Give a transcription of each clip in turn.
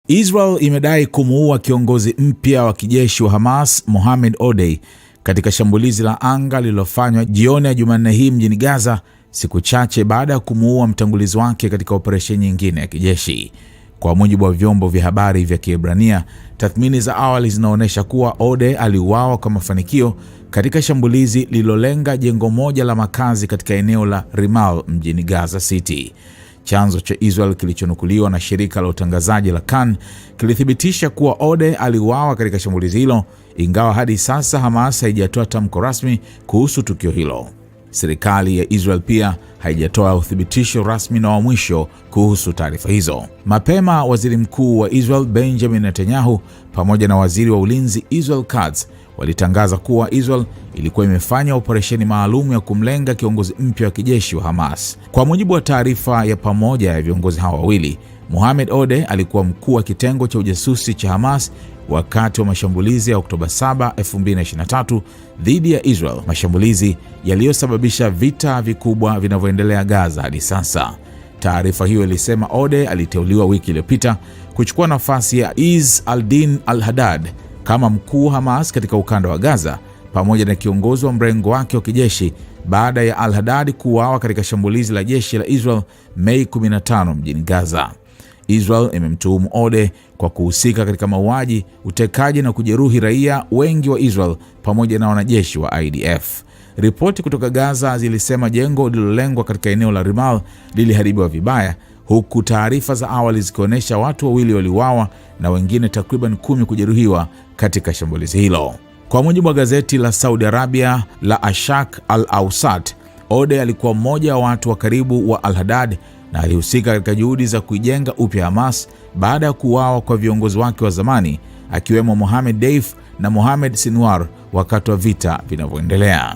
Israel imedai kumuua kiongozi mpya wa kijeshi wa Hamas, Mohamed Odeh, katika shambulizi la anga lililofanywa jioni ya Jumanne hii mjini Gaza, siku chache baada ya kumuua mtangulizi wake katika operesheni nyingine ya kijeshi. Kwa mujibu wa vyombo vya habari vya Kiebrania, tathmini za awali zinaonyesha kuwa Odeh aliuawa kwa mafanikio katika shambulizi lililolenga jengo moja la makazi katika eneo la Rimal mjini Gaza City. Chanzo cha Israel kilichonukuliwa na shirika la utangazaji la Kan kilithibitisha kuwa Odeh aliuawa katika shambulizi hilo, ingawa hadi sasa Hamas haijatoa tamko rasmi kuhusu tukio hilo. Serikali ya Israel pia haijatoa uthibitisho rasmi na wa mwisho kuhusu taarifa hizo. Mapema, Waziri Mkuu wa Israel Benjamin Netanyahu pamoja na Waziri wa Ulinzi Israel Katz walitangaza kuwa Israel ilikuwa imefanya operesheni maalum ya kumlenga kiongozi mpya wa kijeshi wa Hamas. Kwa mujibu wa taarifa ya pamoja ya viongozi hao wawili, Mohamed Odeh alikuwa mkuu wa kitengo cha ujasusi cha Hamas wakati wa mashambulizi ya Oktoba 7, 2023 dhidi ya Israel, mashambulizi yaliyosababisha vita vikubwa vinavyoendelea Gaza hadi sasa. Taarifa hiyo ilisema Odeh aliteuliwa wiki iliyopita kuchukua nafasi ya Izz al-Din al-Haddad kama mkuu Hamas katika ukanda wa Gaza, pamoja na kiongozi wa mrengo wake wa kijeshi baada ya al-Haddad kuuawa katika shambulizi la jeshi la Israel Mei 15 mjini Gaza. Israel imemtuhumu Odeh kwa kuhusika katika mauaji, utekaji na kujeruhi raia wengi wa Israel pamoja na wanajeshi wa IDF. Ripoti kutoka Gaza zilisema jengo lililolengwa katika eneo la Rimal liliharibiwa vibaya, huku taarifa za awali zikionyesha watu wawili waliuawa na wengine takriban 10 kujeruhiwa katika shambulizi hilo. Kwa mujibu wa gazeti la Saudi Arabia la Ashaq al-Awsat, Odeh alikuwa mmoja wa watu wa karibu wa al-Haddad na alihusika katika juhudi za kuijenga upya Hamas baada ya kuuawa kwa viongozi wake wa zamani, akiwemo Mohamed Deif na Mohamed Sinwar wakati wa vita vinavyoendelea.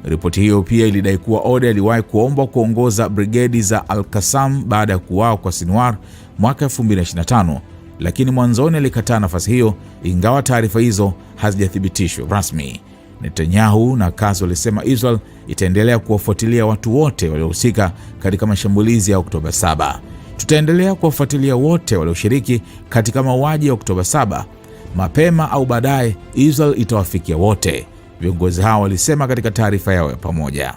Ripoti hiyo pia ilidai kuwa Odeh aliwahi kuomba kuongoza brigedi za Al-Qassam baada ya kuuawa kwa Sinwar mwaka 2025, lakini mwanzoni alikataa nafasi hiyo, ingawa taarifa hizo hazijathibitishwa rasmi. Netanyahu na Katz walisema Israel itaendelea kuwafuatilia watu wote waliohusika katika mashambulizi ya Oktoba 7. Tutaendelea kuwafuatilia wote walioshiriki katika mauaji ya Oktoba 7. Mapema au baadaye Israel itawafikia wote, viongozi hao walisema katika taarifa yao ya pamoja.